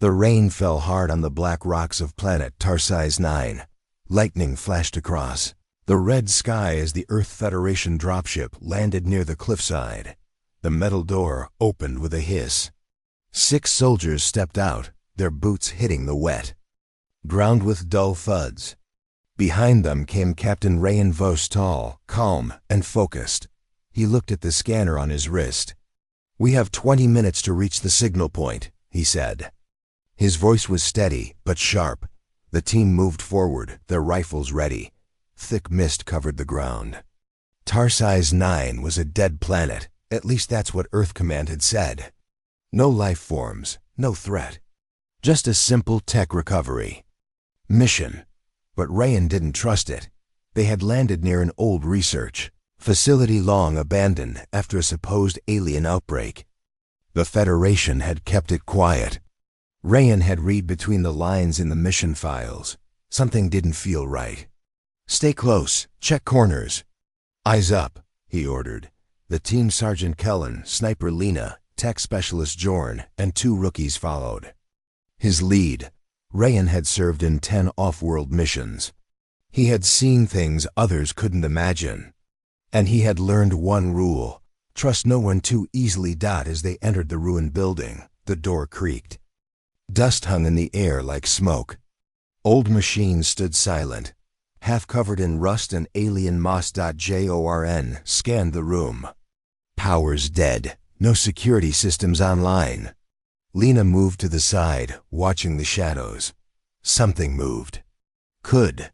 The rain fell hard on the black rocks of planet Tarsi's 9. Lightning flashed across the red sky as the Earth Federation dropship landed near the cliffside. The metal door opened with a hiss. 6 soldiers stepped out, their boots hitting the wet ground with dull thuds. Behind them came Captain Rayan Vos, tall, calm, and focused. He looked at the scanner on his wrist. "We have 20 minutes to reach the signal point," he said. His voice was steady, but sharp. The team moved forward, their rifles ready. Thick mist covered the ground. Tarsi's 9 was a dead planet, at least that's what Earth Command had said. No life forms, no threat. Just a simple tech recovery mission. But Rayan didn't trust it. They had landed near an old research facility long abandoned after a supposed alien outbreak. The Federation had kept it quiet. Rayan had read between the lines in the mission files. Something didn't feel right. "Stay close, check corners. Eyes up," he ordered. The team Sergeant Kellen, Sniper Lena, Tech Specialist Jorn, and 2 rookies followed. His lead, Rayan had served in 10 off-world missions. He had seen things others couldn't imagine. And he had learned one rule: trust no one too easily. As they entered the ruined building, the door creaked. Dust hung in the air like smoke. Old machines stood silent, half covered in rust and alien moss. Jorn scanned the room. Power's dead, no security systems online. Lena moved to the side, watching the shadows. Something moved. Could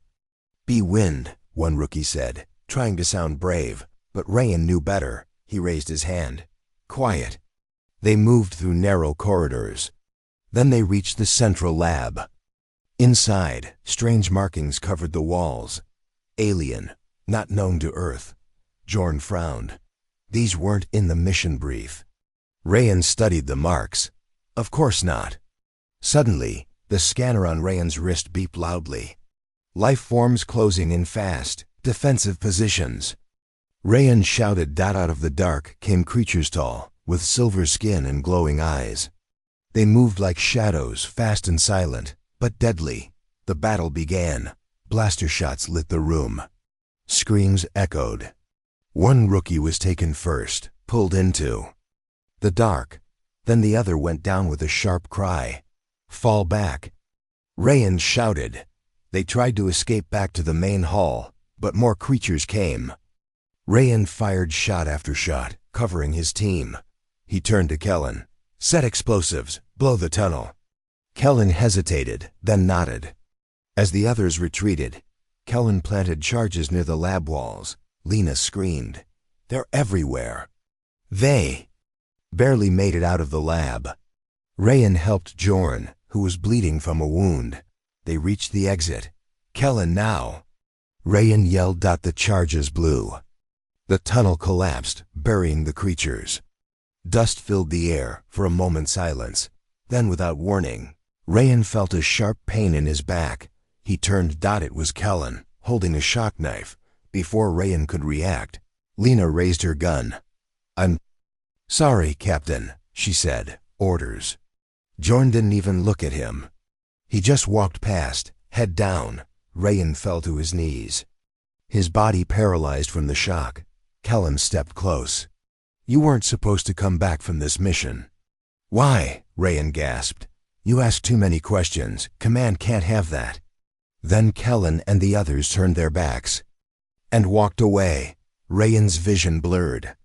be wind, one rookie said, trying to sound brave, but Rayan knew better. He raised his hand. Quiet. They moved through narrow corridors. Then they reached the central lab. Inside, strange markings covered the walls. Alien, not known to Earth. Jorn frowned. These weren't in the mission brief. Rayan studied the marks. Of course not. Suddenly, the scanner on Rayan's wrist beeped loudly. Life forms closing in fast, defensive positions. Rayan shouted. Out of the dark came creatures tall, with silver skin and glowing eyes. They moved like shadows, fast and silent, but deadly. The battle began. Blaster shots lit the room. Screams echoed. One rookie was taken first, pulled into the dark. Then the other went down with a sharp cry. "Fall back." Rayan shouted. They tried to escape back to the main hall, but more creatures came. Rayan fired shot after shot, covering his team. He turned to Kellen. "Set explosives, blow the tunnel." Kellen hesitated, then nodded. As the others retreated, Kellen planted charges near the lab walls. Lena screamed. "They're everywhere." They barely made it out of the lab. Rayan helped Jorn, who was bleeding from a wound. They reached the exit. "Kellen now!" Rayan yelled. The charges blew. The tunnel collapsed, burying the creatures. Dust filled the air, for a moment's silence. Then, without warning, Rayan felt a sharp pain in his back. He turned. It was Kellen, holding a shock knife. Before Rayan could react, Lena raised her gun. "I'm sorry, Captain," she said. "Orders." Jorn didn't even look at him. He just walked past, head down. Rayan fell to his knees, his body paralyzed from the shock. Kellen stepped close. "You weren't supposed to come back from this mission." "Why?" Rayan gasped. "You ask too many questions. Command can't have that." Then Kellen and the others turned their backs and walked away. Rayan's vision blurred.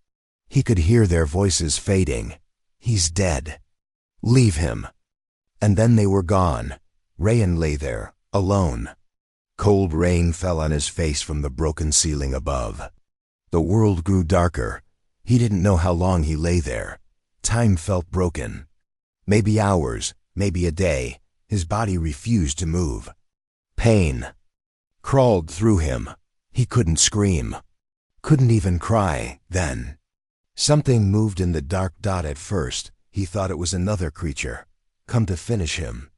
He could hear their voices fading. "He's dead. Leave him." And then they were gone. Rayan lay there, alone. Cold rain fell on his face from the broken ceiling above. The world grew darker. He didn't know how long he lay there. Time felt broken. Maybe hours, maybe a day. His body refused to move. Pain crawled through him. He couldn't scream. Couldn't even cry. Then something moved in the dark. At first, he thought it was another creature, come to finish him.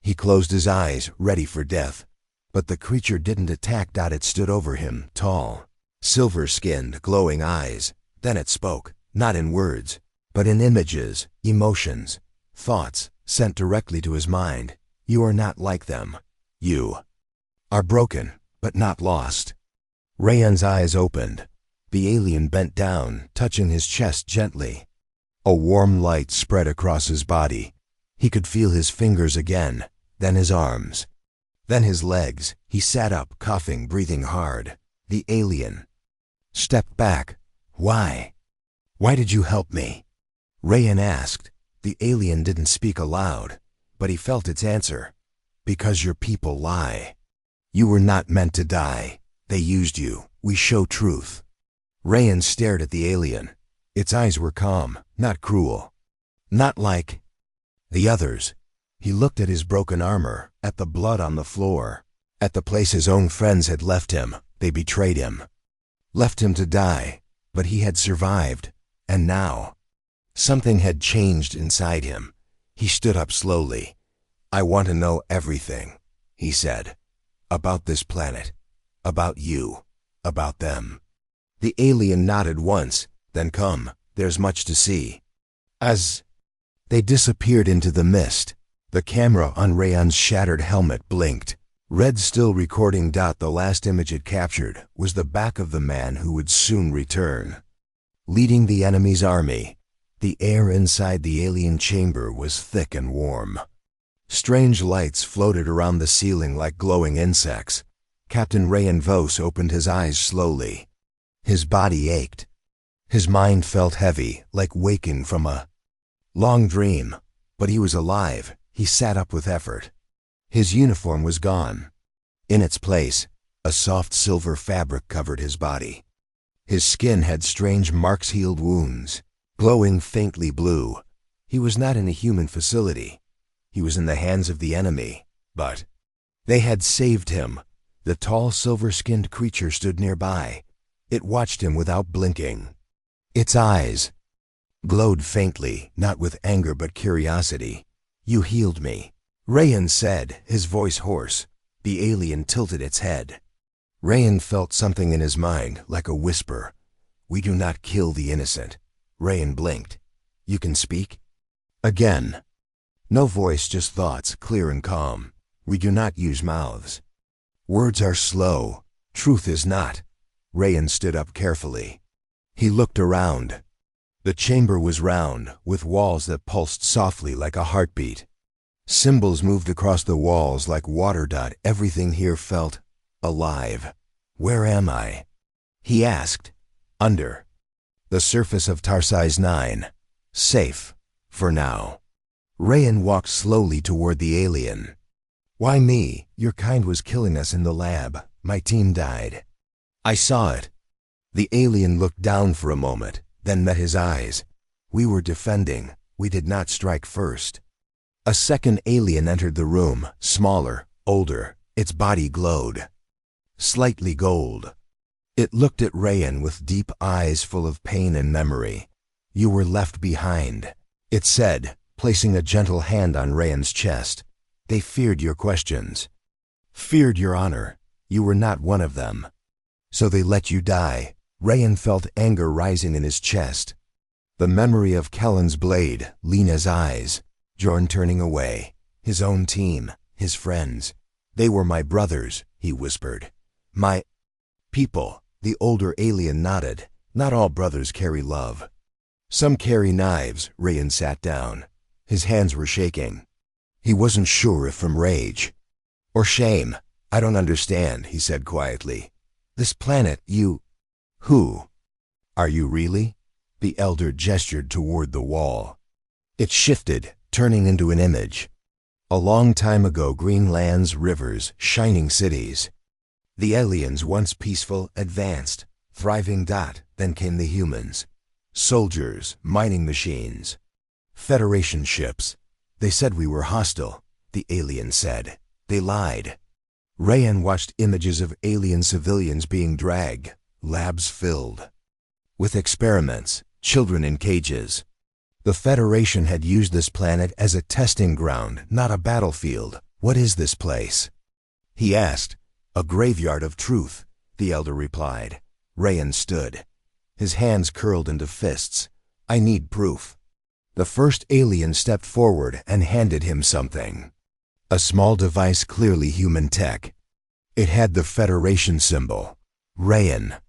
He closed his eyes, ready for death. But the creature didn't attack. It stood over him, tall, silver-skinned, glowing eyes. Then it spoke, not in words, but in images, emotions, thoughts, sent directly to his mind. You are not like them. You are broken, but not lost. Rayan's eyes opened. The alien bent down, touching his chest gently. A warm light spread across his body. He could feel his fingers again, then his arms, then his legs. He sat up, coughing, breathing hard. The alien stepped back. Why? Why did you help me? Rayan asked. The alien didn't speak aloud, but he felt its answer. Because your people lie. You were not meant to die. They used you. We show truth. Rayan stared at the alien. Its eyes were calm, not cruel. Not like the others. He looked at his broken armor, at the blood on the floor, at the place his own friends had left him. They betrayed him. Left him to die, but he had survived. And now, something had changed inside him. He stood up slowly. I want to know everything, he said. About this planet. About you. About them. The alien nodded once, then come, there's much to see. As they disappeared into the mist, the camera on Rayan's shattered helmet blinked. Red still recording. The last image it captured was the back of the man who would soon return. Leading the enemy's army, the air inside the alien chamber was thick and warm. Strange lights floated around the ceiling like glowing insects. Captain Rayan Vos opened his eyes slowly. His body ached. His mind felt heavy, like waking from a long dream. But he was alive. He sat up with effort. His uniform was gone. In its place, a soft silver fabric covered his body. His skin had strange marks-healed wounds, glowing faintly blue. He was not in a human facility. He was in the hands of the enemy. But they had saved him. The tall silver-skinned creature stood nearby. It watched him without blinking. Its eyes glowed faintly, not with anger but curiosity. You healed me, Rayan said, his voice hoarse. The alien tilted its head. Rayan felt something in his mind, like a whisper. We do not kill the innocent. Rayan blinked. You can speak? Again. No voice, just thoughts, clear and calm. We do not use mouths. Words are slow. Truth is not. Rayan stood up carefully. He looked around. The chamber was round, with walls that pulsed softly like a heartbeat. Symbols moved across the walls like water. Everything here felt alive. Where am I? He asked. Under the surface of Tarsi's 9. Safe, for now. Rayan walked slowly toward the alien. Why me? Your kind was killing us in the lab. My team died. I saw it. The alien looked down for a moment, then met his eyes. We were defending. We did not strike first. A second alien entered the room, smaller, older. Its body glowed. Slightly gold. It looked at Rayan with deep eyes full of pain and memory. You were left behind, it said, placing a gentle hand on Rayan's chest. They feared your questions. Feared your honor. You were not one of them. So they let you die. Rayan felt anger rising in his chest. The memory of Kellen's blade, Lena's eyes, Jorn turning away, his own team, his friends. They were my brothers, he whispered. My people. The older alien nodded. Not all brothers carry love. Some carry knives. Rayan sat down. His hands were shaking. He wasn't sure if from rage or shame. I don't understand, he said quietly. This planet, you... Who? Are you really? The elder gestured toward the wall. It shifted, turning into an image. A long time ago, green lands, rivers, shining cities. The aliens, once peaceful, advanced, thriving. Then came the humans. Soldiers, mining machines, Federation ships. They said we were hostile, the alien said. They lied. Rayan watched images of alien civilians being dragged, labs filled with experiments, children in cages. The Federation had used this planet as a testing ground, not a battlefield. What is this place? He asked. A graveyard of truth, the elder replied. Rayan stood. His hands curled into fists. I need proof. The first alien stepped forward and handed him something. A small device, clearly human tech. It had the Federation symbol, Rayan.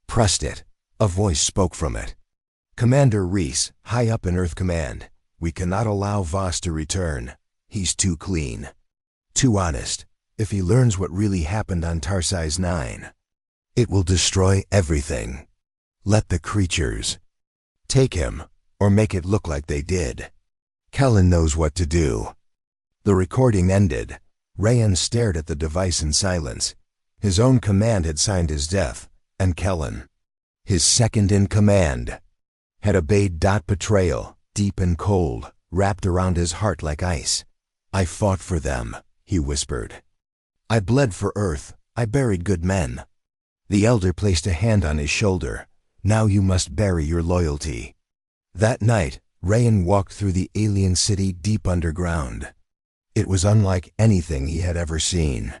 Pressed it. A voice spoke from it. Commander Reese, high up in Earth Command. We cannot allow Voss to return. He's too clean. Too honest. If he learns what really happened on Tarsi's 9, it will destroy everything. Let the creatures take him, or make it look like they did. Kellen knows what to do. The recording ended. Rayan stared at the device in silence. His own command had signed his death, and Kellen, his second in command, had obeyed. Betrayal, deep and cold, wrapped around his heart like ice. I fought for them, he whispered. I bled for Earth. I buried good men. The elder placed a hand on his shoulder. Now you must bury your loyalty. That night, Rayan walked through the alien city deep underground. It was unlike anything he had ever seen.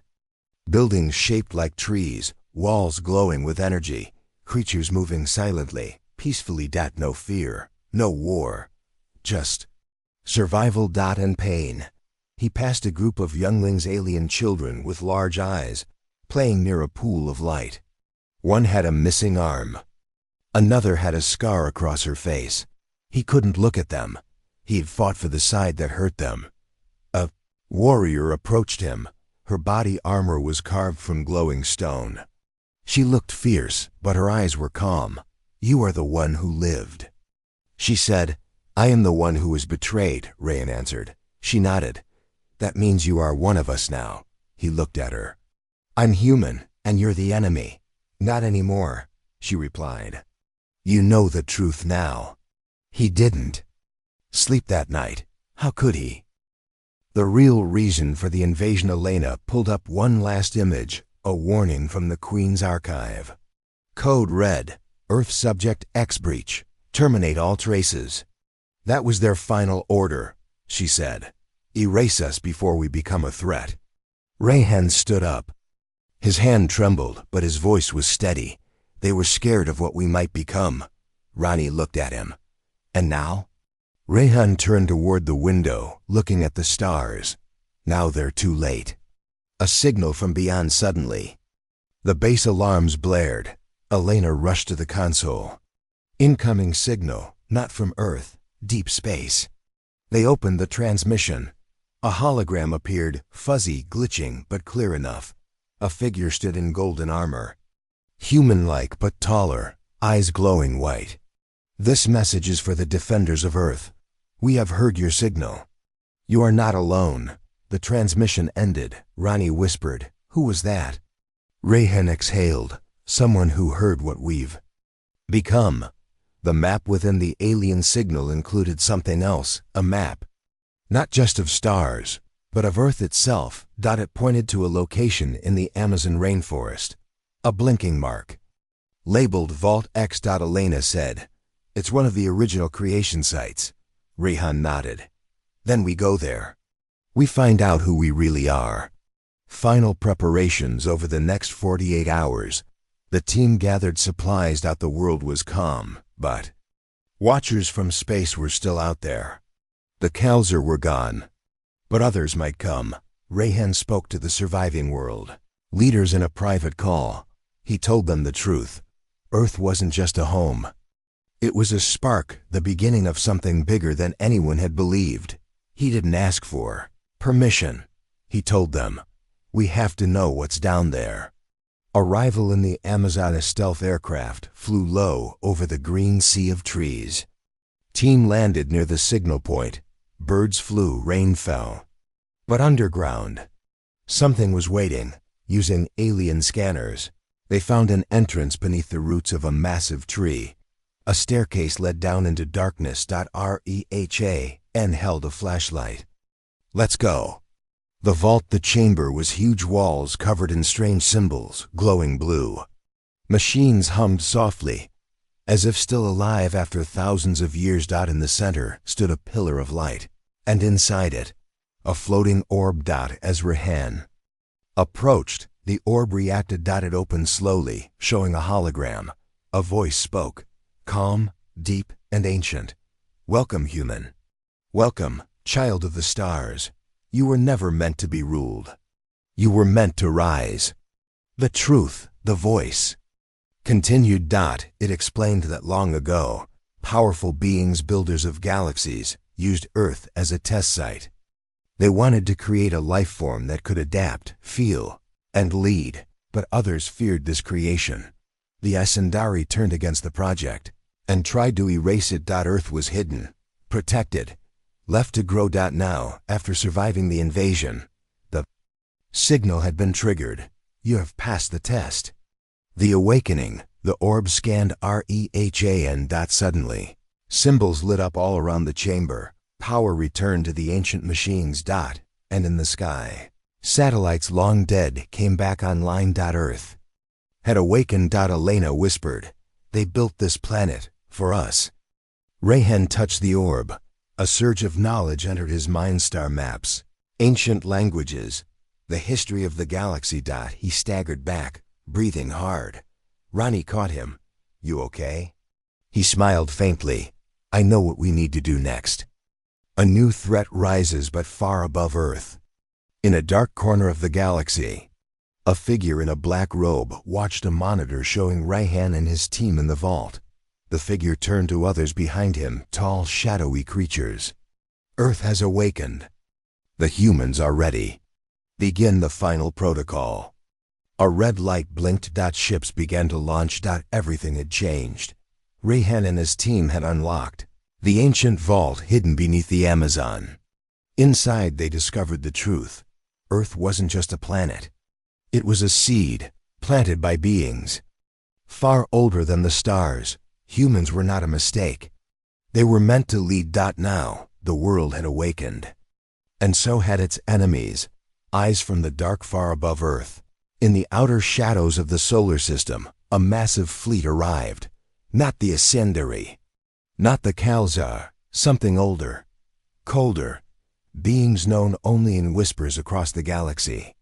Buildings shaped like trees, walls glowing with energy, creatures moving silently, peacefully. No fear, no war, just survival. And pain. He passed a group of younglings, alien children with large eyes, playing near a pool of light. One had a missing arm. Another had a scar across her face. He couldn't look at them. He had fought for the side that hurt them. A warrior approached him. Her body armor was carved from glowing stone. She looked fierce, but her eyes were calm. You are the one who lived. She said, I am the one who was betrayed, Rayan answered. She nodded. That means you are one of us now. He looked at her. I'm human, and you're the enemy. Not anymore, she replied. You know the truth now. He didn't sleep that night. How could he? The real reason for the invasion. Elena pulled up one last image, a warning from the Queen's archive. Code red, Earth Subject X breach. Terminate all traces. That was their final order, she said. Erase us before we become a threat. Rayan stood up. His hand trembled, but his voice was steady. They were scared of what we might become. Ronnie looked at him. And now? Rayan turned toward the window, looking at the stars. Now they're too late. A signal from beyond suddenly. The base alarms blared. Elena rushed to the console. Incoming signal, not from Earth, deep space. They opened the transmission. A hologram appeared, fuzzy, glitching, but clear enough. A figure stood in golden armor. Human-like, but taller, eyes glowing white. This message is for the defenders of Earth. We have heard your signal. You are not alone. The transmission ended. Ronnie whispered. Who was that? Rayan exhaled. Someone who heard what we've become. The map within the alien signal included something else, a map. Not just of stars, but of Earth itself. It pointed to a location in the Amazon rainforest. A blinking mark. Labeled Vault X. Elena said, It's one of the original creation sites. Rayan nodded. Then we go there. We find out who we really are. Final preparations over the next 48 hours. The team gathered supplies. The world was calm, but watchers from space were still out there. The Kalzer were gone, but others might come. Rayan spoke to the surviving world, leaders in a private call. He told them the truth. Earth wasn't just a home. It was a spark, the beginning of something bigger than anyone had believed. He didn't ask for permission. He told them, we have to know what's down there. Arrival in the Amazon. A stealth aircraft flew low over the green sea of trees. Team landed near the signal point. Birds flew, rain fell. But underground, something was waiting. Using alien scanners, they found an entrance beneath the roots of a massive tree. A staircase led down into darkness. Rehan held a flashlight. Let's go. The vault, the chamber, was huge walls covered in strange symbols, glowing blue. Machines hummed softly, as if still alive after thousands of years. In the center stood a pillar of light, and inside it, a floating orb. As Rahan approached, the orb reacted. It opened slowly, showing a hologram. A voice spoke, calm, deep, and ancient. Welcome, human. Welcome, child of the stars. You were never meant to be ruled. You were meant to rise. The truth, the voice. Continued. It explained that long ago, powerful beings, builders of galaxies, used Earth as a test site. They wanted to create a life form that could adapt, feel, and lead, but others feared this creation. The Ascendari turned against the project and tried to erase it. Earth was hidden, protected, left to grow. Now, after surviving the invasion, the signal had been triggered. You have passed the test. The awakening, the orb scanned REHAN. Suddenly, symbols lit up all around the chamber. Power returned to the ancient machines. And in the sky, satellites long dead came back online. Earth had awakened. Elena whispered, "They built this planet for us." Rayhan touched the orb. A surge of knowledge entered his mind. Star maps, ancient languages, the history of the galaxy. He staggered back, breathing hard. Ronnie caught him. "You okay?" He smiled faintly. "I know what we need to do next." A new threat rises, but far above Earth. In a dark corner of the galaxy, a figure in a black robe watched a monitor showing Rayhan and his team in the vault. The figure turned to others behind him, tall, shadowy creatures. "Earth has awakened. The humans are ready. Begin the final protocol." A red light blinked. Ships began to launch. Everything had changed. Rayhan and his team had unlocked the ancient vault hidden beneath the Amazon. Inside, they discovered the truth. Earth wasn't just a planet. It was a seed, planted by beings far older than the stars. Humans were not a mistake. They were meant to lead. Now, the world had awakened. And so had its enemies, eyes from the dark far above Earth. In the outer shadows of the solar system, a massive fleet arrived. Not the Ascendari, not the Kalzar, something older, colder, beings known only in whispers across the galaxy.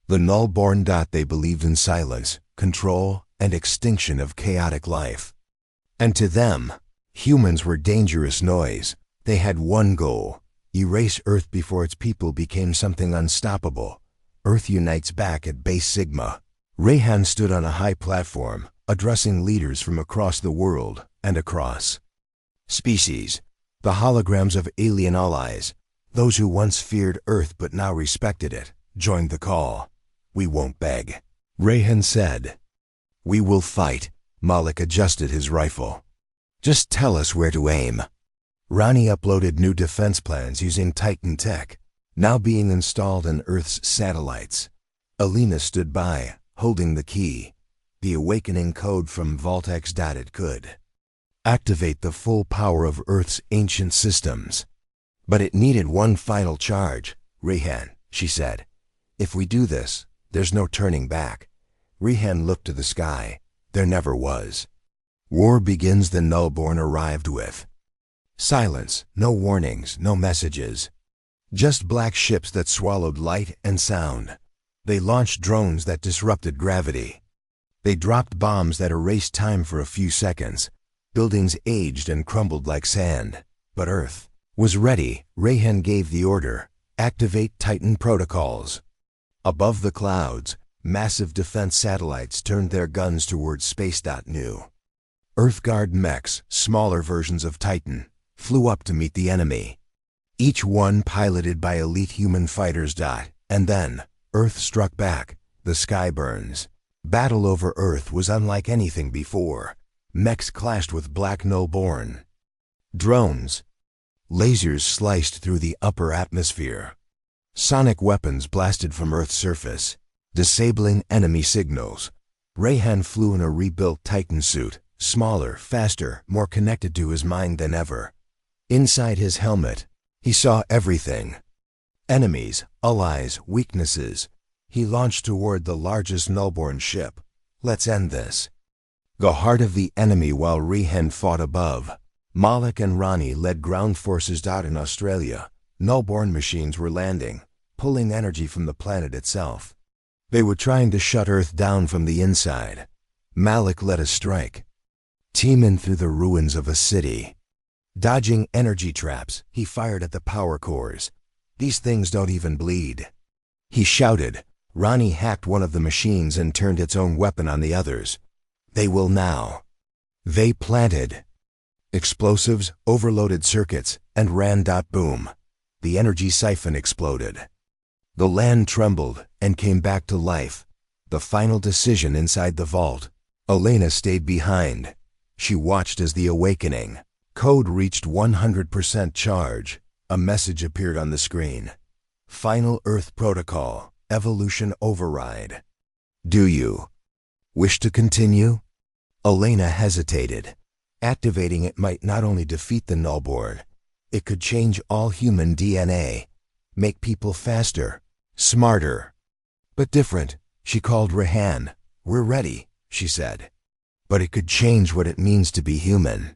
The Nullborn. They believed in silence, control, and extinction of chaotic life. And to them, humans were dangerous noise. They had one goal: erase Earth before its people became something unstoppable. Earth unites back at Base Sigma. Rayhan stood on a high platform, addressing leaders from across the world and across species, the holograms of alien allies. Those who once feared Earth but now respected it joined the call. "We won't beg," Rayhan said. "We will fight." Malik adjusted his rifle. "Just tell us where to aim." Ronnie uploaded new defense plans using Titan tech, now being installed in Earth's satellites. Alina stood by, holding the key, the awakening code from Vault X. It could activate the full power of Earth's ancient systems. But it needed one final charge. "Rayhan," she said, "if we do this, there's no turning back." Rayhan looked to the sky. There never was. War begins. The Nullborn arrived with silence, no warnings, no messages. Just black ships that swallowed light and sound. They launched drones that disrupted gravity. They dropped bombs that erased time for a few seconds. Buildings aged and crumbled like sand. But Earth was ready. Rayhan gave the order: activate Titan protocols. Above the clouds, massive defense satellites turned their guns towards space. New Earthguard mechs, smaller versions of Titan, flew up to meet the enemy. Each one piloted by elite human fighters. And then, Earth struck back. The sky burns. Battle over Earth was unlike anything before. Mechs clashed with black Nullborn. Drones. Lasers sliced through the upper atmosphere. Sonic weapons blasted from Earth's surface, disabling enemy signals. Rayhan flew in a rebuilt Titan suit, smaller, faster, more connected to his mind than ever. Inside his helmet, he saw everything. Enemies, allies, weaknesses. He launched toward the largest Nullborn ship. "Let's end this." The heart of the enemy. While Rayhan fought above, Malik and Ronnie led ground forces. In Australia, Nullborn machines were landing, pulling energy from the planet itself. They were trying to shut Earth down from the inside. Malik led a strike. Team in through the ruins of a city. Dodging energy traps, he fired at the power cores. These things don't even bleed. He shouted. Ronnie hacked one of the machines and turned its own weapon on the others. They will now. They planted explosives, overloaded circuits, and ran. Boom. The energy siphon exploded. The land trembled and came back to life. The final decision inside the vault. Elena stayed behind. She watched as the awakening code reached 100% charge. A message appeared on the screen. Final Earth Protocol. Evolution Override. Do you wish to continue? Elena hesitated. Activating it might not only defeat the Nullborn, it could change all human DNA, make people faster, smarter, but different. She called Rehan. We're ready, she said. But it could change what it means to be human.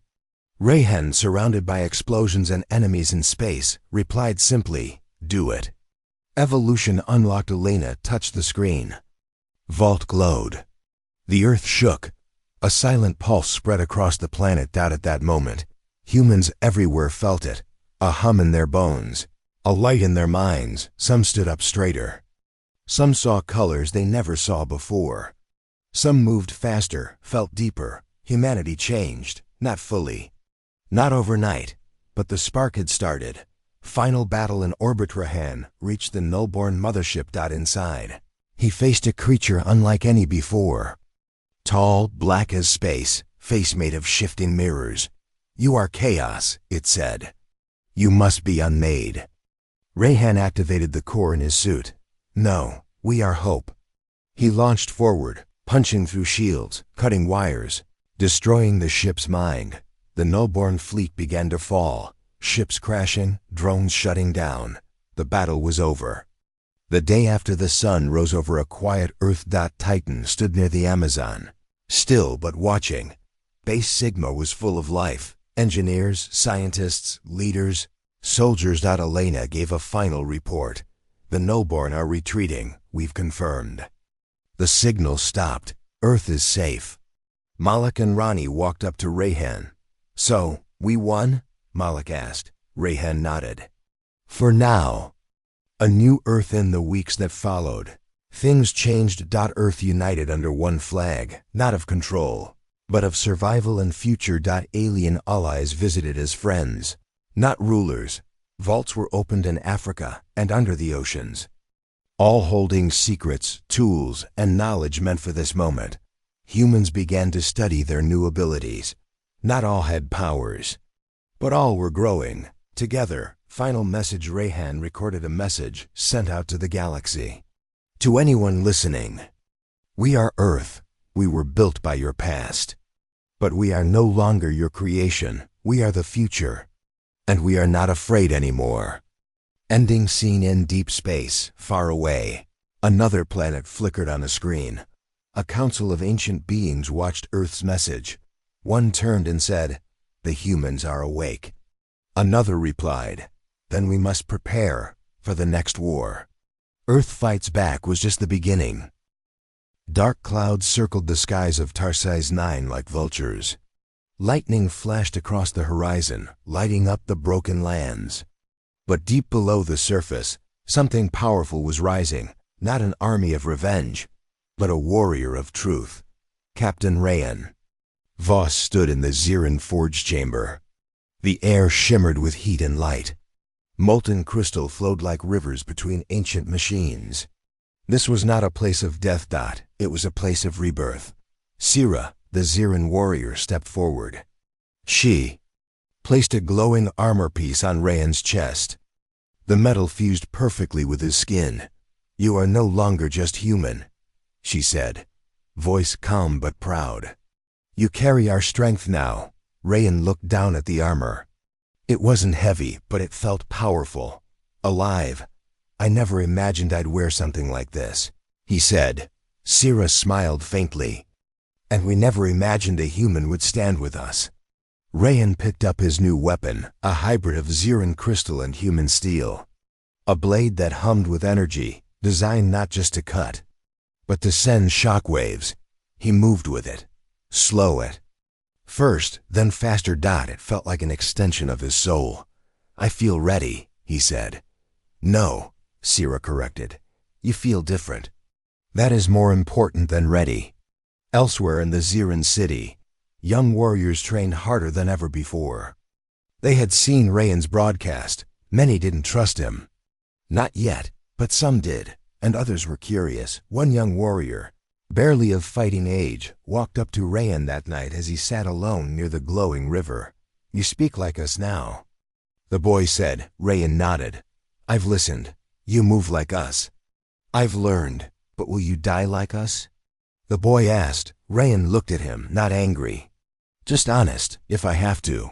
Rehan, surrounded by explosions and enemies in space, replied simply, do it. Evolution unlocked. Elena touched the screen. Vault glowed. The Earth shook. A silent pulse spread across the planet. At that moment, humans everywhere felt it. A hum in their bones, a light in their minds. Some stood up straighter. Some saw colors they never saw before. Some moved faster, felt deeper. Humanity changed, not fully. Not overnight, but the spark had started. Final battle in orbit. Rehan reached the Nullborn mothership. Inside, he faced a creature unlike any before. Tall, black as space, face made of shifting mirrors. You are chaos, it said. You must be unmade. Rehan activated the core in his suit. No, we are hope. He launched forward, punching through shields, cutting wires, destroying the ship's mind. The Nullborn fleet began to fall. Ships crashing, drones shutting down. The battle was over. The day after, the sun rose over a quiet Earth. Titan stood near the Amazon, still but watching. Base Sigma was full of life. Engineers, scientists, leaders, soldiers. Elena gave a final report. The Nullborn are retreating, we've confirmed. The signal stopped. Earth is safe. Malik and Ronnie walked up to Rehan. So, we won? Malik asked. Rehan nodded. For now. A new Earth. In the weeks that followed, things changed. Earth united under one flag, not of control, but of survival and future. Alien allies visited as friends, not rulers. Vaults were opened in Africa and under the oceans, all holding secrets, tools, and knowledge meant for this moment. Humans began to study their new abilities. Not all had powers, but all were growing. Together. Final message. Rehan recorded a message sent out to the galaxy. To anyone listening, we are Earth. We were built by your past. But we are no longer your creation. We are the future. And we are not afraid anymore. Ending scene. In deep space, far away, another planet flickered on a screen. A council of ancient beings watched Earth's message. One turned and said, "The humans are awake." Another replied, "Then we must prepare for the next war." Earth Fights Back was just the beginning. Dark clouds circled the skies of Tarsi's 9 like vultures. Lightning flashed across the horizon, lighting up the broken lands. But deep below the surface, something powerful was rising, not an army of revenge, but a warrior of truth. Captain Rayan. Voss stood in the Zirin forge chamber. The air shimmered with heat and light. Molten crystal flowed like rivers between ancient machines. This was not a place of death. It was a place of rebirth. Sira, the Zirin warrior, stepped forward. She placed a glowing armor piece on Rayan's chest. The metal fused perfectly with his skin. "You are no longer just human," she said, voice calm but proud. "You carry our strength now." Rayan looked down at the armor. It wasn't heavy, but it felt powerful, alive. "I never imagined I'd wear something like this," he said. Sira smiled faintly. "And we never imagined a human would stand with us." Rayan picked up his new weapon, a hybrid of Zirin crystal and human steel. A blade that hummed with energy, designed not just to cut, but to send shockwaves. He moved with it, slow it, First, then faster. It felt like an extension of his soul. I feel ready, he said. No, Sira corrected. You feel different. That is more important than ready. Elsewhere in the Ziran city, young warriors trained harder than ever before. They had seen Rayan's broadcast. Many didn't trust him. Not yet, but some did, and others were curious. One young warrior, barely of fighting age, walked up to Rayan that night as he sat alone near the glowing river. You speak like us now. The boy said. Rayan nodded. I've listened. You move like us. I've learned, but will you die like us? The boy asked. Rayan looked at him, not angry. Just honest, if I have to.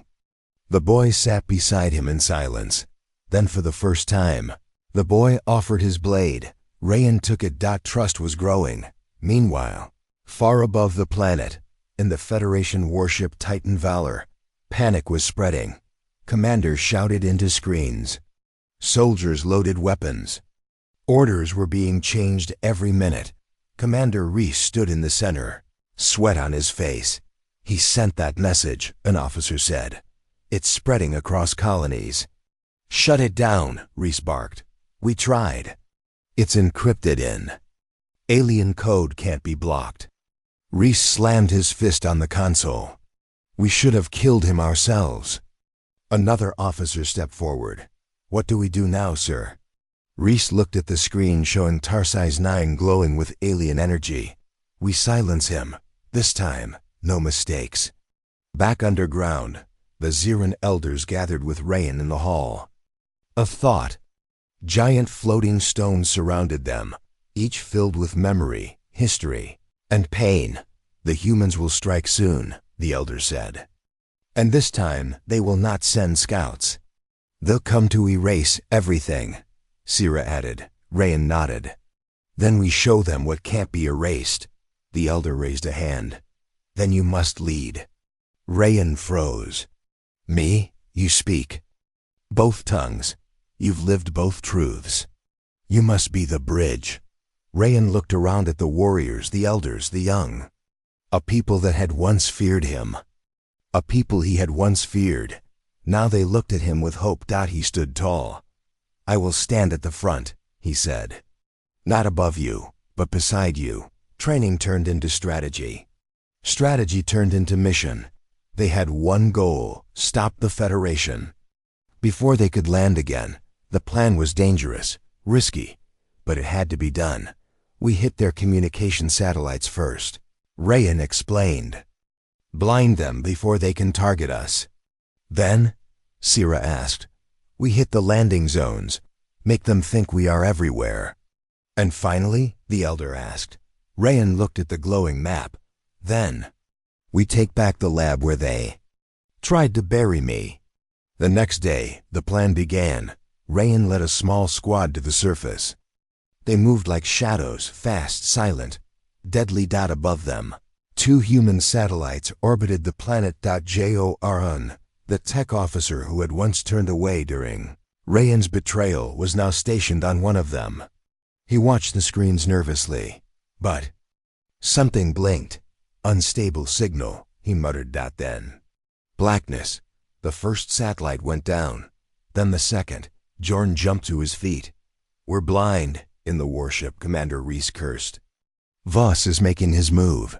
The boy sat beside him in silence. Then for the first time, the boy offered his blade. Rayan took it. Trust was growing. Meanwhile, far above the planet, in the Federation warship Titan Valor, panic was spreading. Commanders shouted into screens. Soldiers loaded weapons. Orders were being changed every minute. Commander Reese stood in the center, sweat on his face. He sent that message, an officer said. It's spreading across colonies. Shut it down, Reese barked. We tried. It's encrypted in. Alien code can't be blocked. Reese slammed his fist on the console. We should have killed him ourselves. Another officer stepped forward. What do we do now, sir? Reese looked at the screen showing Tarsi's 9 glowing with alien energy. We silence him. This time, no mistakes. Back underground, the Ziran elders gathered with Rayan in the hall. A thought. Giant floating stones surrounded them, each filled with memory, history, and pain. The humans will strike soon, the elder said. And this time, they will not send scouts. They'll come to erase everything, Sira added. Rayan nodded. Then we show them what can't be erased. The elder raised a hand. Then you must lead. Rayan froze. Me? You speak both tongues. You've lived both truths. You must be the bridge. Rayan looked around at the warriors, the elders, the young. A people that had once feared him. A people he had once feared. Now they looked at him with hope. He stood tall. I will stand at the front, he said. Not above you, but beside you. Training turned into strategy. Strategy turned into mission. They had one goal: stop the Federation. Before they could land again, the plan was dangerous, risky, but it had to be done. We hit their communication satellites first. Rayan explained. Blind them before they can target us. Then, Sira asked, we hit the landing zones, make them think we are everywhere. And finally, the elder asked. Rayan looked at the glowing map. Then, we take back the lab where they tried to bury me. The next day, the plan began. Rayan led a small squad to the surface. They moved like shadows, fast, silent, deadly. Above them, 2 human satellites orbited the planet. Jorun, the tech officer who had once turned away during Rayan's betrayal, was now stationed on one of them. He watched the screens nervously. But something blinked. Unstable signal, he muttered. Then blackness. The first satellite went down. Then the second. Jorn jumped to his feet. We're blind, in the warship, Commander Reese cursed. Voss is making his move.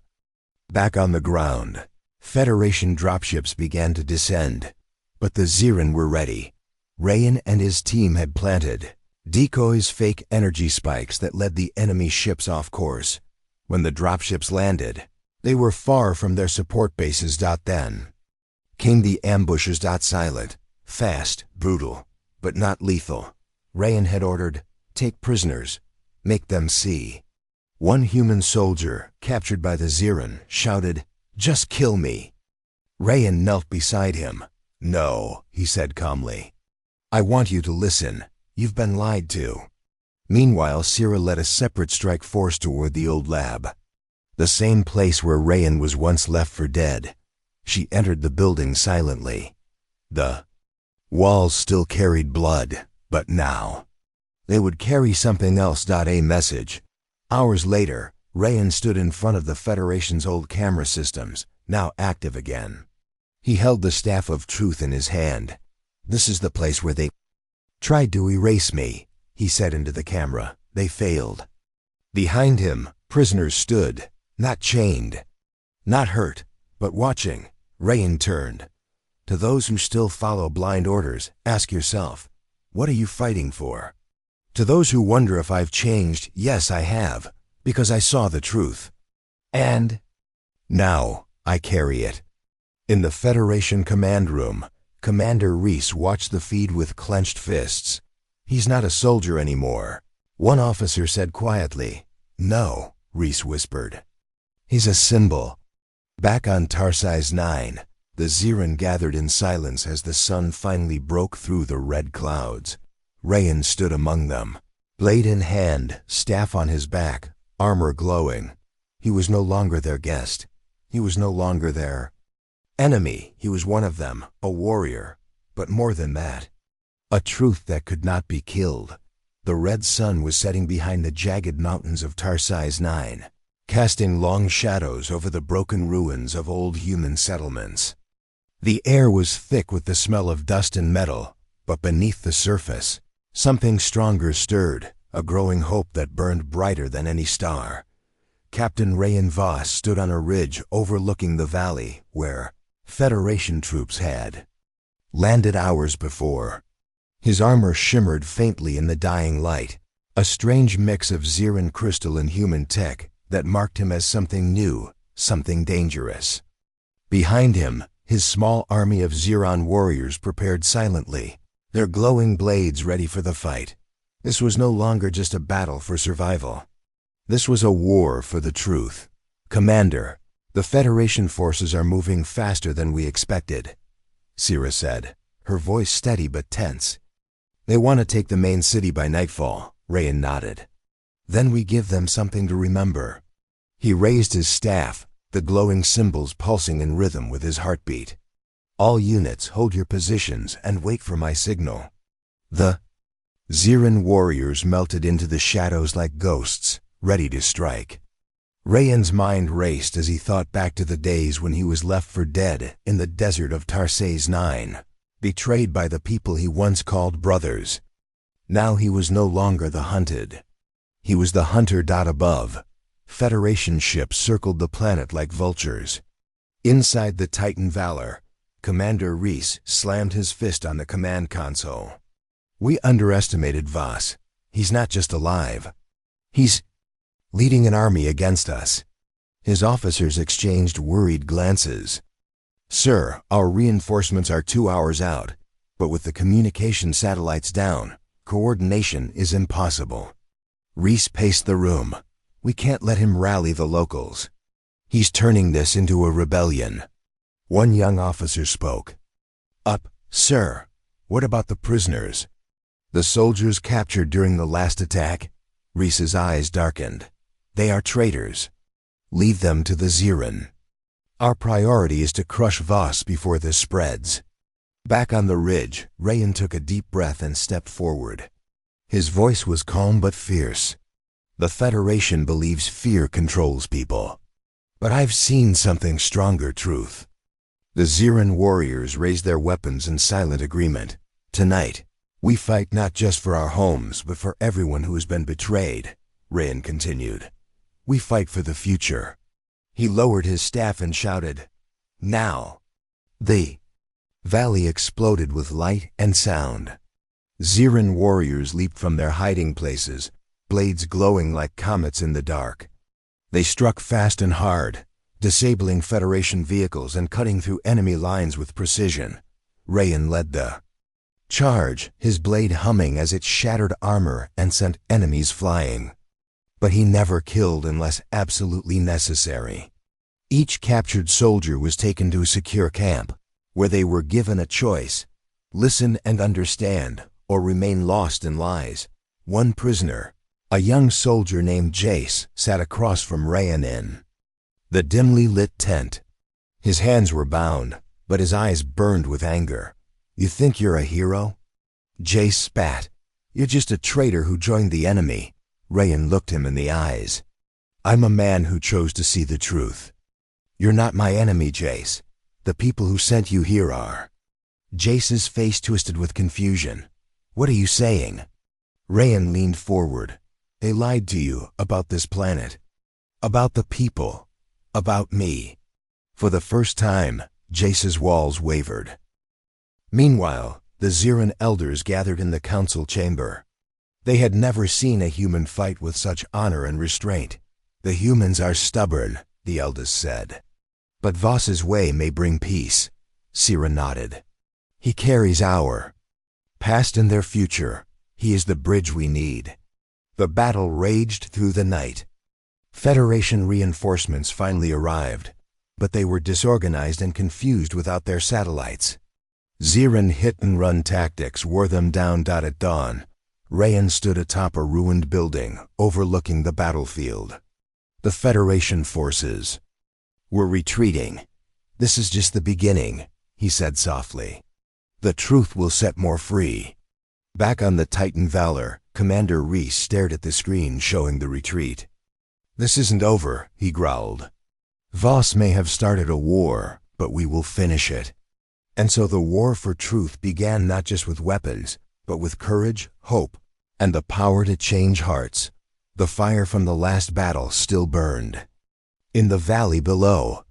Back on the ground, Federation dropships began to descend. But the Ziran were ready. Rayan and his team had planted decoys, fake energy spikes that led the enemy ships off course. When the dropships landed, they were far from their support bases. Then came the ambushes. Silent, fast, brutal, but not lethal. Rayan had ordered, take prisoners, make them see. One human soldier, captured by the Ziran, shouted, just kill me. Rayan knelt beside him. No, he said calmly. I want you to listen. You've been lied to. Meanwhile, Sira led a separate strike force toward the old lab, the same place where Rayan was once left for dead. She entered the building silently. The walls still carried blood, but now they would carry something else. A message. Hours later, Rayan stood in front of the Federation's old camera systems. now active again. He held the staff of truth in his hand. "This is the place where they tried to erase me," he said into the camera. "They failed." Behind him, prisoners stood, not chained, not hurt, but watching. Rayan turned. "To those who still follow blind orders, ask yourself, what are you fighting for? To those who wonder if I've changed, yes, I have, because I saw the truth. And now I carry it." In the Federation command room, Commander Reese watched the feed with clenched fists. "He's not a soldier anymore," one officer said quietly. "No," Reese whispered. "He's a symbol." Back on Tarsi's 9, the Ziran gathered in silence as the sun finally broke through the red clouds. Rayan stood among them, blade in hand, staff on his back, armor glowing. He was no longer their guest. He was no longer their enemy. He was one of them, a warrior, but more than that, a truth that could not be killed. The red sun was setting behind the jagged mountains of Tarsi's 9, casting long shadows over the broken ruins of old human settlements. The air was thick with the smell of dust and metal, but beneath the surface, something stronger stirred, a growing hope that burned brighter than any star. Captain Rayan Voss stood on a ridge overlooking the valley where Federation troops had landed hours before. His armor shimmered faintly in the dying light, a strange mix of Ziran crystal and human tech that marked him as something new, something dangerous. Behind him, his small army of Ziran warriors prepared silently, their glowing blades ready for the fight. This was no longer just a battle for survival. This was a war for the truth. "Commander, the Federation forces are moving faster than we expected," Sira said, her voice steady but tense. "They want to take the main city by nightfall," Rayan nodded. "Then we give them something to remember." He raised his staff, the glowing symbols pulsing in rhythm with his heartbeat. "All units, hold your positions and wait for my signal." The Ziran warriors melted into the shadows like ghosts, ready to strike. Rayan's mind raced as he thought back to the days when he was left for dead in the desert of Tarsi's 9, betrayed by the people he once called brothers. Now he was no longer the hunted. He was the hunter. Above, Federation ships circled the planet like vultures. Inside the Titan Valor, Commander Reese slammed his fist on the command console. "We underestimated Voss. He's not just alive. He's leading an army against us." His officers exchanged worried glances. "Sir, our reinforcements are 2 hours out, but with the communication satellites down, coordination is impossible." Reese paced the room. "We can't let him rally the locals. He's turning this into a rebellion." One young officer spoke. Sir, what about the prisoners? The soldiers captured during the last attack?" Reese's eyes darkened. "They are traitors. Leave them to the Ziran. Our priority is to crush Voss before this spreads." Back on the ridge, Rayan took a deep breath and stepped forward. His voice was calm but fierce. "The Federation believes fear controls people. But I've seen something stronger, truth." The Ziran warriors raised their weapons in silent agreement. "Tonight, we fight not just for our homes, but for everyone who has been betrayed," Rayan continued. "We fight for the future." He lowered his staff and shouted, "Now!" The valley exploded with light and sound. Ziran warriors leaped from their hiding places, blades glowing like comets in the dark. They struck fast and hard, disabling Federation vehicles and cutting through enemy lines with precision. Rayan led the charge, his blade humming as it shattered armor and sent enemies flying. But he never killed unless absolutely necessary. Each captured soldier was taken to a secure camp, where they were given a choice: listen and understand, or remain lost in lies. One prisoner, a young soldier named Jace, sat across from Rayan in the dimly lit tent. His hands were bound, but his eyes burned with anger. "You think you're a hero?" Jace spat. "You're just a traitor who joined the enemy." Rayan looked him in the eyes. "I'm a man who chose to see the truth." You're not my enemy, Jace. The people who sent you here are. Jace's face twisted with confusion. What are you saying? Rayan leaned forward. They lied to you about this planet. About the people. About me. For the first time, Jace's walls wavered. Meanwhile, the Ziran elders gathered in the council chamber. They had never seen a human fight with such honor and restraint. The humans are stubborn, the eldest said. But Voss's way may bring peace. Sira nodded. He carries our past and their future. He is the bridge we need. The battle raged through the night. Federation reinforcements finally arrived, but they were disorganized and confused without their satellites. Ziran hit-and-run tactics wore them down. At dawn, Rayan stood atop a ruined building overlooking the battlefield. The Federation forces were retreating. This is just the beginning, he said softly. The truth will set more free. Back on the Titan Valor, Commander Reese stared at the screen showing the retreat. This isn't over, he growled. Voss may have started a war, but we will finish it. And so the war for truth began not just with weapons, but with courage, hope, and the power to change hearts. The fire from the last battle still burned. In the valley below,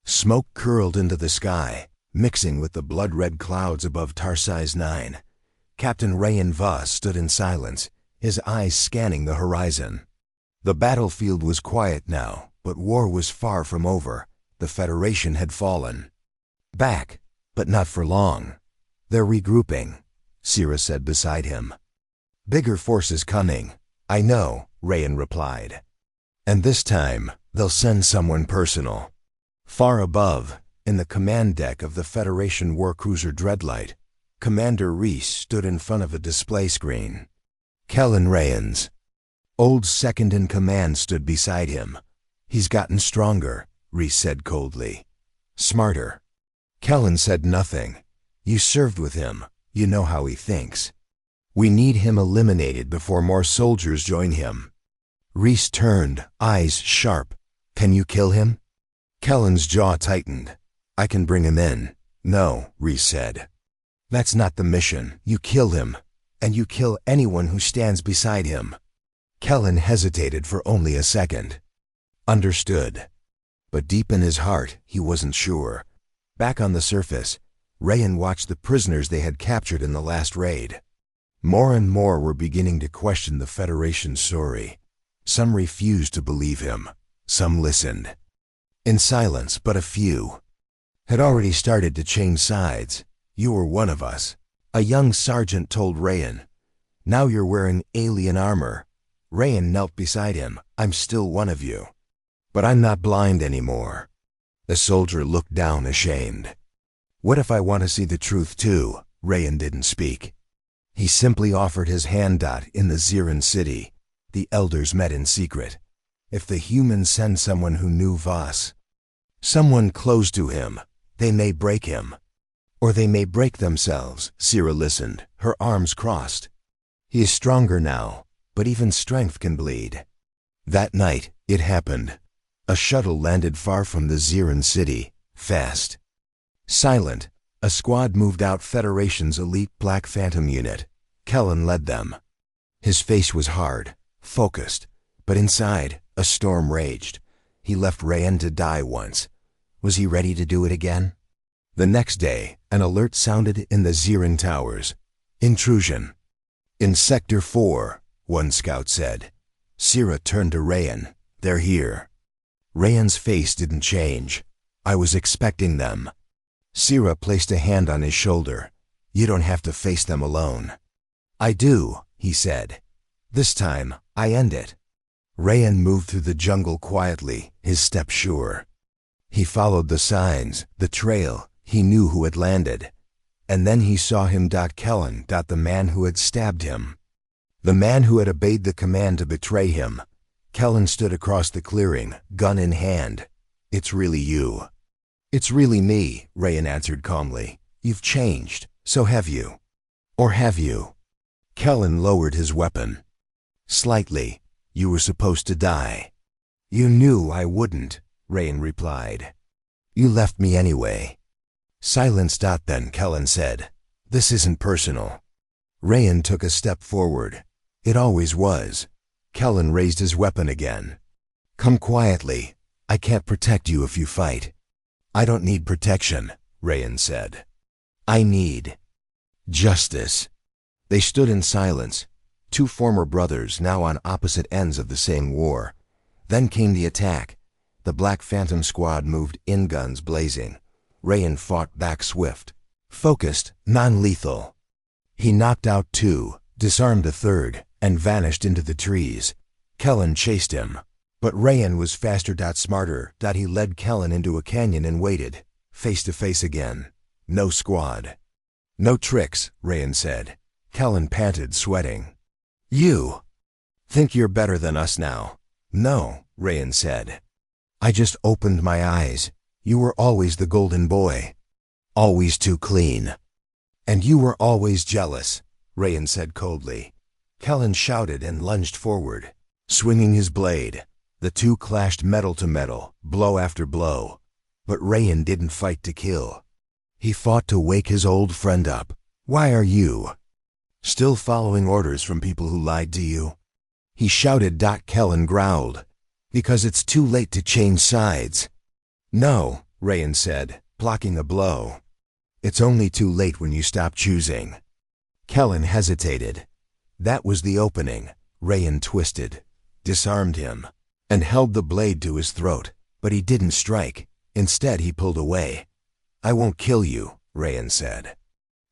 smoke curled into the sky, mixing with the blood-red clouds above Tarsi's 9. Captain Rayan Voss stood in silence, his eyes scanning the horizon. The battlefield was quiet now, but war was far from over. The Federation had fallen. Back, but not for long. They're regrouping, Sira said beside him. Bigger forces coming. I know, Rayan replied. And this time, they'll send someone personal. Far above, in the command deck of the Federation warcruiser Dreadlight, Commander Reese stood in front of a display screen. Kellen Rayan's old second-in-command stood beside him. He's gotten stronger, Reese said coldly. Smarter. Kellen said nothing. You served with him. You know how he thinks. We need him eliminated before more soldiers join him. Reese turned, eyes sharp. Can you kill him? Kellen's jaw tightened. I can bring him in. No, Reese said. That's not the mission. You kill him, and you kill anyone who stands beside him. Kellen hesitated for only a second. Understood. But deep in his heart, he wasn't sure. Back on the surface, Rayan watched the prisoners they had captured in the last raid. More and more were beginning to question the Federation's story. Some refused to believe him. Some listened. In silence, but a few had already started to change sides. You were one of us, a young sergeant told Rayan. Now you're wearing alien armor. Rayan knelt beside him. I'm still one of you. But I'm not blind anymore. The soldier looked down, ashamed. What if I want to see the truth too? Rayan didn't speak. He simply offered his hand. In the Ziran city, the elders met in secret. If the humans send someone who knew Voss, someone close to him, they may break him. Or they may break themselves. Sira listened, her arms crossed. He is stronger now, but even strength can bleed. That night, it happened. A shuttle landed far from the Ziran city, fast. Silent, a squad moved out Federation's elite Black Phantom unit. Kellen led them. His face was hard, focused, but inside, a storm raged. He left Rayan to die once. Was he ready to do it again? The next day, an alert sounded in the Ziran towers. Intrusion. In Sector 4, one scout said. Sira turned to Rayan. They're here. Rayan's face didn't change. I was expecting them. Sira placed a hand on his shoulder. You don't have to face them alone. I do, he said. This time, I end it. Rayan moved through the jungle quietly, his step sure. He followed the signs, the trail. He knew who had landed. And then he saw him. Kellen, the man who had stabbed him. The man who had obeyed the command to betray him. Kellen stood across the clearing, gun in hand. It's really you. It's really me, Rayan answered calmly. You've changed, so have you. Or have you? Kellen lowered his weapon. Slightly. You were supposed to die. You knew I wouldn't, Rayan replied. You left me anyway. Silence. Then Kellen said, "This isn't personal." Rayan took a step forward. "It always was." Kellen raised his weapon again. "Come quietly. I can't protect you if you fight." "I don't need protection," Rayan said. "I need justice." They stood in silence, two former brothers now on opposite ends of the same war. Then came the attack. The Black Phantom squad moved in, guns blazing. Rayan fought back swift, focused, non-lethal. He knocked out two, disarmed a third, and vanished into the trees. Kellen chased him, but Rayan was faster, smarter. He led Kellen into a canyon and waited, face to face again. No squad. "No tricks," Rayan said. Kellen panted, sweating. "You think you're better than us now?" "No," Rayan said. "I just opened my eyes. You were always the golden boy. Always too clean. And you were always jealous," Rayan said coldly. Kellen shouted and lunged forward, swinging his blade. The two clashed metal to metal, blow after blow. But Rayan didn't fight to kill. He fought to wake his old friend up. "Why are you still following orders from people who lied to you?" he shouted. Kellen growled, "Because it's too late to change sides." "No," Rayan said, blocking a blow. "It's only too late when you stop choosing." Kellen hesitated. That was the opening. Rayan twisted, disarmed him, and held the blade to his throat, but he didn't strike. Instead, he pulled away. "I won't kill you," Rayan said,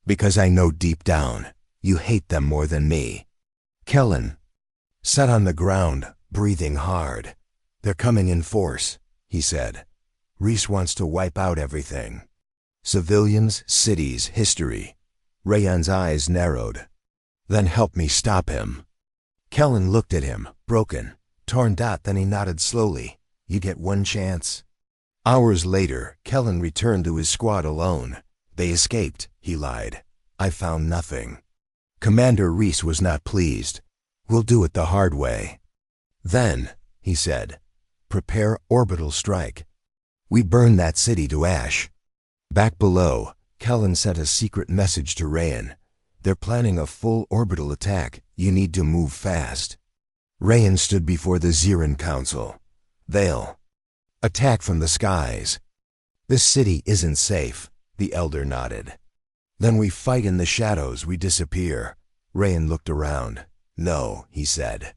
"because I know deep down you hate them more than me." Kellen sat on the ground, breathing hard. "They're coming in force," he said. "Reese wants to wipe out everything. Civilians, cities, history." Rayan's eyes narrowed. "Then help me stop him." Kellen looked at him, broken, torn. Then he nodded slowly. "You get one chance." Hours later, Kellen returned to his squad alone. "They escaped," he lied. "I found nothing." Commander Reese was not pleased. "We'll do it the hard way." "Then," he said, "prepare orbital strike. We burn that city to ash." Back below, Kellen sent a secret message to Rayan. "They're planning a full orbital attack. You need to move fast." Rayan stood before the Ziran Council. "They'll attack from the skies. This city isn't safe," the elder nodded. "Then we fight in the shadows, we disappear." Rayan looked around. "No," he said.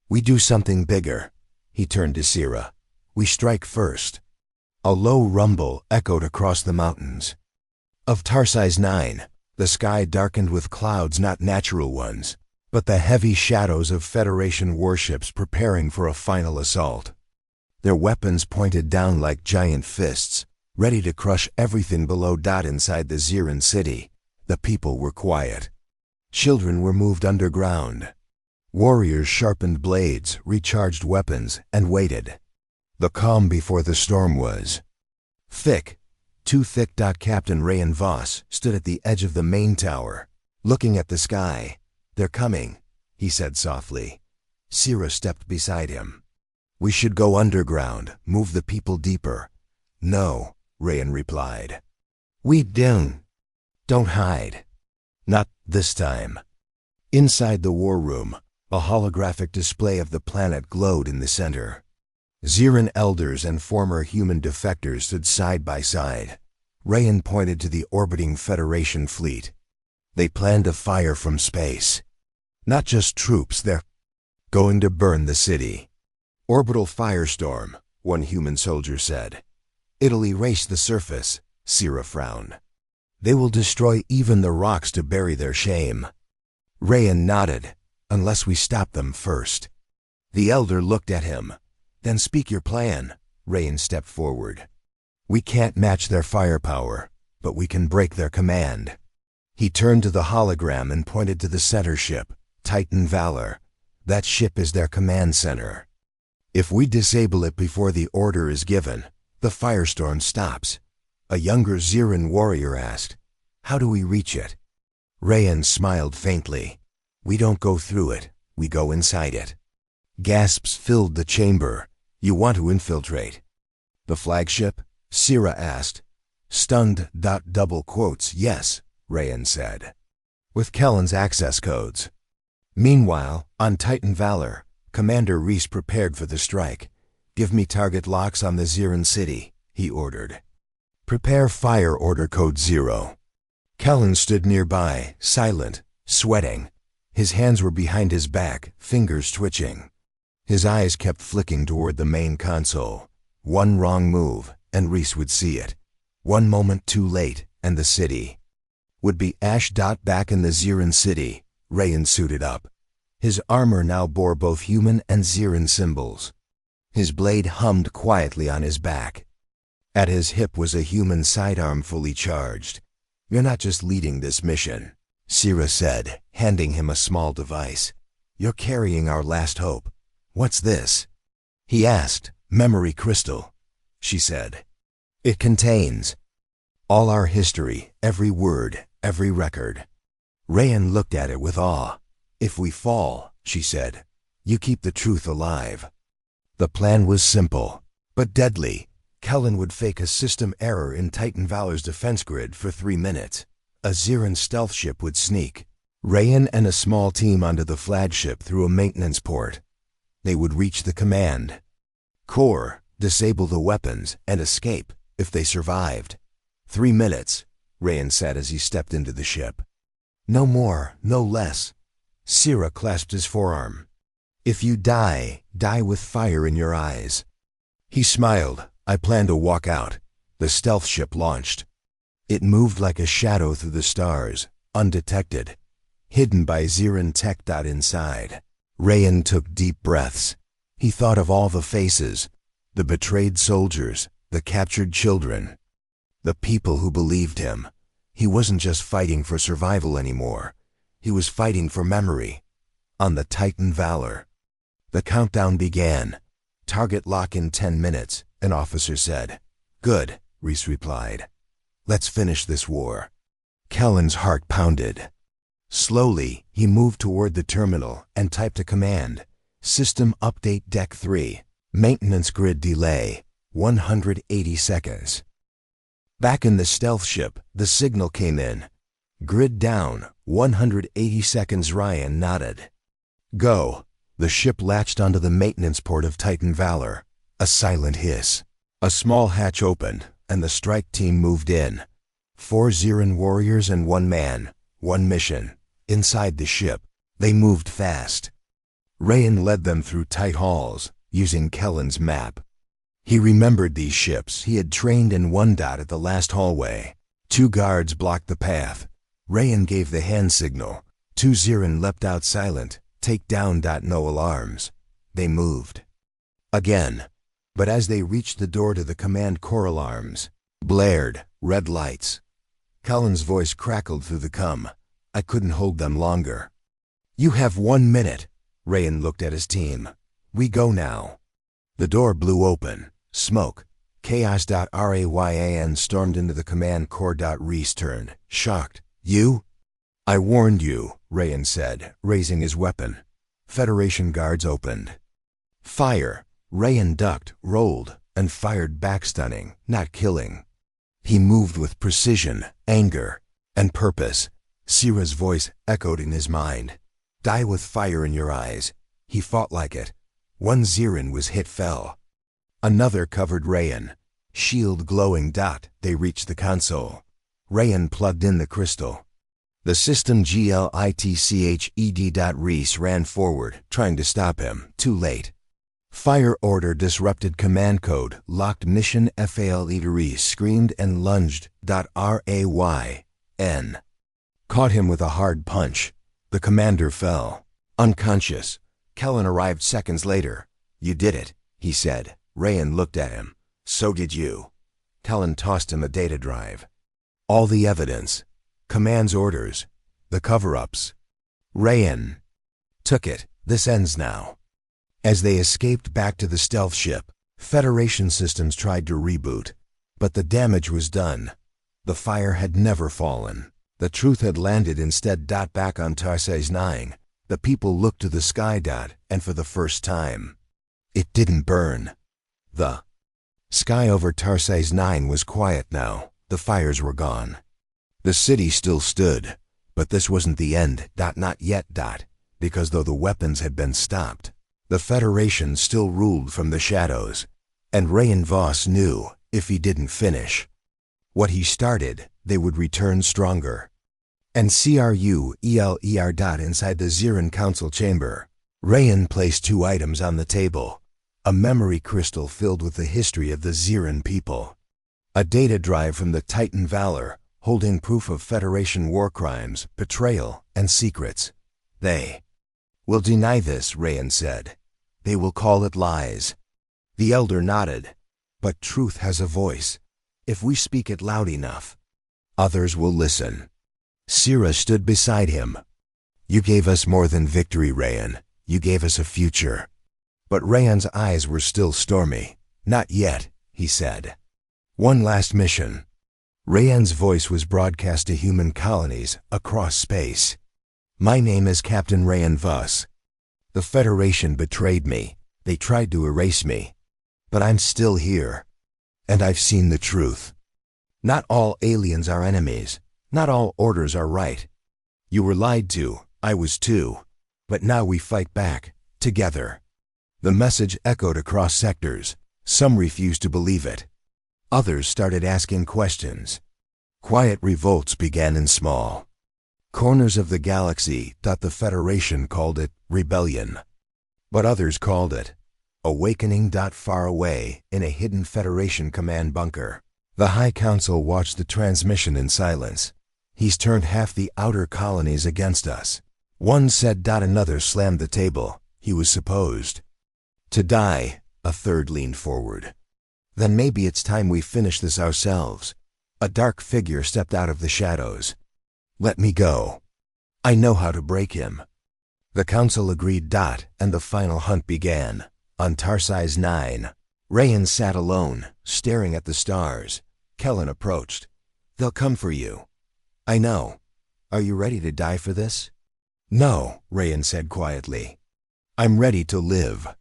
"We do something bigger." He turned to Sira. "We strike first." A low rumble echoed across the mountains of Tarsi's 9. The sky darkened with clouds, not natural ones, but the heavy shadows of Federation warships preparing for a final assault. Their weapons pointed down like giant fists, ready to crush everything below. Inside the Ziran city, the people were quiet. Children were moved underground. Warriors sharpened blades, recharged weapons, and waited. The calm before the storm was thick, too thick. Captain Rayan Voss stood at the edge of the main tower, looking at the sky. "They're coming," he said softly. Sira stepped beside him. "We should go underground, move the people deeper." "No," Rayan replied. "We don't hide. Not this time." Inside the war room, a holographic display of the planet glowed in the center. Ziran elders and former human defectors stood side by side. Rayan pointed to the orbiting Federation fleet. "They plan to fire from space. Not just troops, they're going to burn the city." "Orbital firestorm," one human soldier said. "It'll erase the surface," Sira frowned. "They will destroy even the rocks to bury their shame." Rayan nodded. "Unless we stop them first." The elder looked at him. "Then speak your plan." Rayan stepped forward. "We can't match their firepower, but we can break their command." He turned to the hologram and pointed to the center ship, Titan Valor. "That ship is their command center. If we disable it before the order is given, the firestorm stops." A younger Ziran warrior asked, "How do we reach it?" Rayan smiled faintly. "We don't go through it, we go inside it." Gasps filled the chamber. "You want to infiltrate the flagship?" Sira asked. Stunned. Double quotes. Yes, Rayan said. With Kellen's access codes. Meanwhile, on Titan Valor, Commander Reese prepared for the strike. Give me target locks on the Ziran city, he ordered. Prepare fire order code 0. Kellen stood nearby, silent, sweating. His hands were behind his back, fingers twitching. His eyes kept flicking toward the main console. One wrong move, and Reese would see it. One moment too late, and the city would be ash. Back in the Ziran city, Rayan suited up. His armor now bore both human and Ziran symbols. His blade hummed quietly on his back. At his hip was a human sidearm fully charged. You're not just leading this mission, Sira said, handing him a small device. You're carrying our last hope. What's this? He asked. Memory crystal, she said. It contains all our history, every word, every record. Rayan looked at it with awe. If we fall, she said, you keep the truth alive. The plan was simple, but deadly. Kellen would fake a system error in Titan Valor's defense grid for 3 minutes. A Ziran stealth ship would sneak Rayan and a small team onto the flagship through a maintenance port. They would reach the command core, disable the weapons, and escape if they survived. 3 minutes, Rayan said as he stepped into the ship. No more, no less. Sira clasped his forearm. If you die, die with fire in your eyes. He smiled. I plan to walk out. The stealth ship launched. It moved like a shadow through the stars, undetected, hidden by Ziran tech. Inside, Rayan took deep breaths. He thought of all the faces, the betrayed soldiers, the captured children, the people who believed him. He wasn't just fighting for survival anymore. He was fighting for memory. On the Titan Valor. The countdown began. Target lock in 10 minutes, an officer said. Good, Reese replied. Let's finish this war. Kellen's heart pounded. Slowly, he moved toward the terminal and typed a command. System update Deck 3. Maintenance grid delay, 180 seconds. Back in the stealth ship, the signal came in. Grid down, 180 seconds. Rayan nodded. Go. The ship latched onto the maintenance port of Titan Valor. A silent hiss. A small hatch opened, and the strike team moved in. 4 Ziran warriors and 1 man, 1 mission. Inside the ship, they moved fast. Rayan led them through tight halls, using Kellen's map. He remembered these ships he had trained in 1. At the last hallway. 2 guards blocked the path. Rayan gave the hand signal. 2 Ziran leapt out silent. Take down. No alarms. They moved. Again. But as they reached the door to the command core, alarms blared, red lights. Kellen's voice crackled through the I couldn't hold them longer. You have 1 minute. Rayan looked at his team. We go now. The door blew open. Smoke. Chaos. Rayan stormed into the command core. Reese turned, shocked. You? I warned you, Rayan said, raising his weapon. Federation guards opened. Fire. Rayan ducked, rolled, and fired back, stunning, not killing. He moved with precision, anger, and purpose. Sira's voice echoed in his mind. Die with fire in your eyes. He fought like it. 1 Ziran was hit, fell. Another covered Rayan. Shield glowing. They reached the console. Rayan plugged in the crystal. The system glitched. Reese ran forward, trying to stop him. Too late. Fire order disrupted. Command code locked. Mission FAL. Reese screamed and lunged. Rayn caught him with a hard punch. The commander fell, unconscious. Kellen arrived seconds later. You did it, he said. Rayan looked at him. So did you. Kellen tossed him a data drive. All the evidence. Command's orders. The cover-ups. Rayan took it. This ends now. As they escaped back to the stealth ship, Federation systems tried to reboot. But the damage was done. The fire had never fallen. The truth had landed instead. Back on Tarsi's 9, the people looked to the sky. And for the first time, it didn't burn. The Sky over Tarsi's 9 was quiet now. The fires were gone. The city still stood, but this wasn't the end. Not yet. Because though the weapons had been stopped, the Federation still ruled from the shadows, and Rayan Voss knew if he didn't finish what he started, they would return stronger. And CRUELER. Inside the Ziran Council chamber, Rayan placed 2 items on the table. A memory crystal filled with the history of the Ziran people. A data drive from the Titan Valor, holding proof of Federation war crimes, betrayal, and secrets. They will deny this, Rayan said. They will call it lies. The elder nodded. But truth has a voice. If we speak it loud enough, others will listen. Sira stood beside him. You gave us more than victory, Rayan. You gave us a future. But Rayan's eyes were still stormy. Not yet, he said. One last mission. Rayan's voice was broadcast to human colonies across space. My name is Captain Rayan Voss. The Federation betrayed me. They tried to erase me. But I'm still here. And I've seen the truth. Not all aliens are enemies. Not all orders are right. You were lied to. I was too. But now we fight back, together. The message echoed across sectors. Some refused to believe it. Others started asking questions. Quiet revolts began in small corners of the galaxy. The Federation called it rebellion. But others called it awakening. Far away, in a hidden Federation command bunker, the High Council watched the transmission in silence. He's turned half the outer colonies against us. One said. Another slammed the table. He was supposed to die. A third leaned forward. Then maybe it's time we finish this ourselves. A dark figure stepped out of the shadows. Let me go. I know how to break him. The council agreed. And the final hunt began. On Tarsi's 9, Rayan sat alone, staring at the stars. Kellen approached. They'll come for you. I know. Are you ready to die for this? No, Rayan said quietly. I'm ready to live.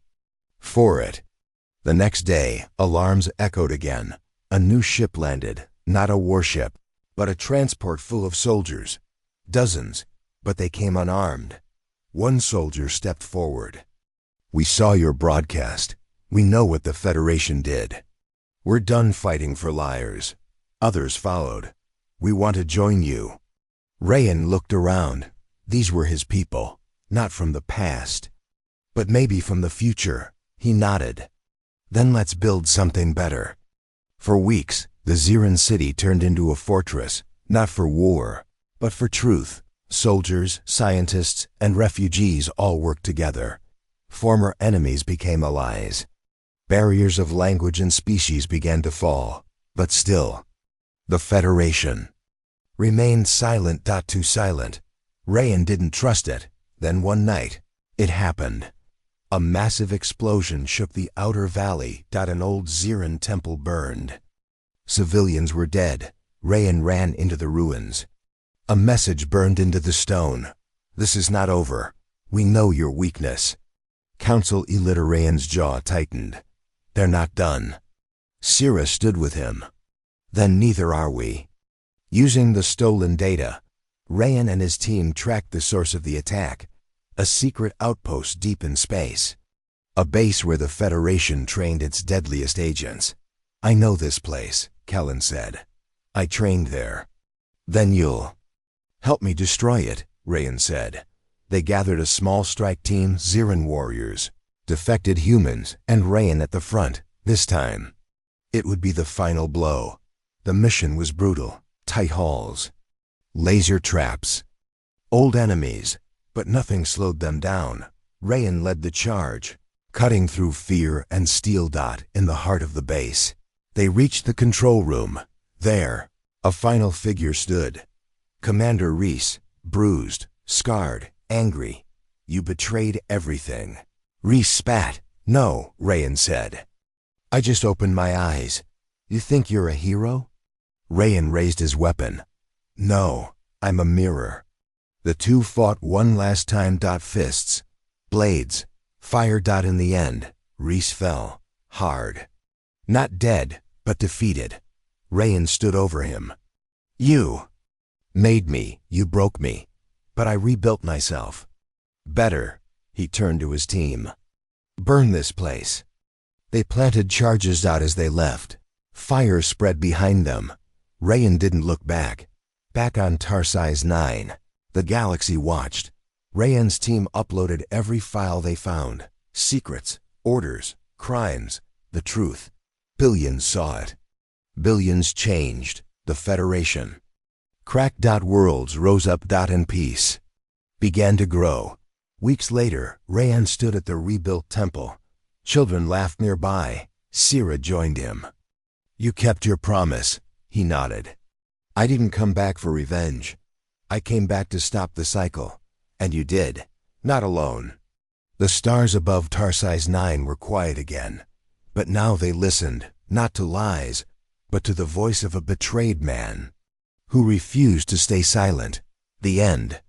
For it. The next day, alarms echoed again. A new ship landed. Not a warship, but a transport full of soldiers. Dozens, but they came unarmed. One soldier stepped forward. We saw your broadcast. We know what the Federation did. We're done fighting for liars. Others followed. We want to join you. Rayan looked around. These were his people, not from the past, but maybe from the future. He nodded. Then let's build something better. For weeks, the Ziran city turned into a fortress, not for war, but for truth. Soldiers, scientists, and refugees all worked together. Former enemies became allies. Barriers of language and species began to fall, but still, the Federation remained silent. Too silent. Rayan didn't trust it. Then one night, it happened. A massive explosion shook the outer valley. An old Ziran temple burned. Civilians were dead. Rayan ran into the ruins. A message burned into the stone. This is not over. We know your weakness. Council Elite. Rayan's jaw tightened. They're not done. Sira stood with him. Then neither are we. Using the stolen data, Rayan and his team tracked the source of the attack. A secret outpost deep in space. A base where the Federation trained its deadliest agents. I know this place, Kellen said. I trained there. Then you'll help me destroy it, Rayan said. They gathered a small strike team, Ziran warriors, defected humans, and Rayan at the front. This time, it would be the final blow. The mission was brutal. Tight halls, laser traps, old enemies, but nothing slowed them down. Rayan led the charge, cutting through fear and steel. In the heart of the base, they reached the control room. There, a final figure stood. Commander Reese, bruised, scarred, angry. You betrayed everything. Reese spat. No, Rayan said. I just opened my eyes. You think you're a hero? Rayan raised his weapon. No, I'm a mirror. The two fought one last time. Fists, blades, fire. In the end, Reese fell, hard. Not dead, but defeated. Rayan stood over him. You made me, you broke me, but I rebuilt myself. Better. He turned to his team. Burn this place. They planted charges out as they left. Fire spread behind them. Rayan didn't look back. Back on Tarsi's 9, the galaxy watched. Rayan's team uploaded every file they found. Secrets, orders, crimes, the truth. Billions saw it. Billions changed. The Federation. Cracked worlds rose up in peace. Began to grow. Weeks later, Rayan stood at the rebuilt temple. Children laughed nearby. Sira joined him. You kept your promise, he nodded. I didn't come back for revenge. I came back to stop the cycle. And you did. Not alone. The stars above Tarsi's 9 were quiet again. But now they listened, not to lies, but to the voice of a betrayed man who refused to stay silent. The end.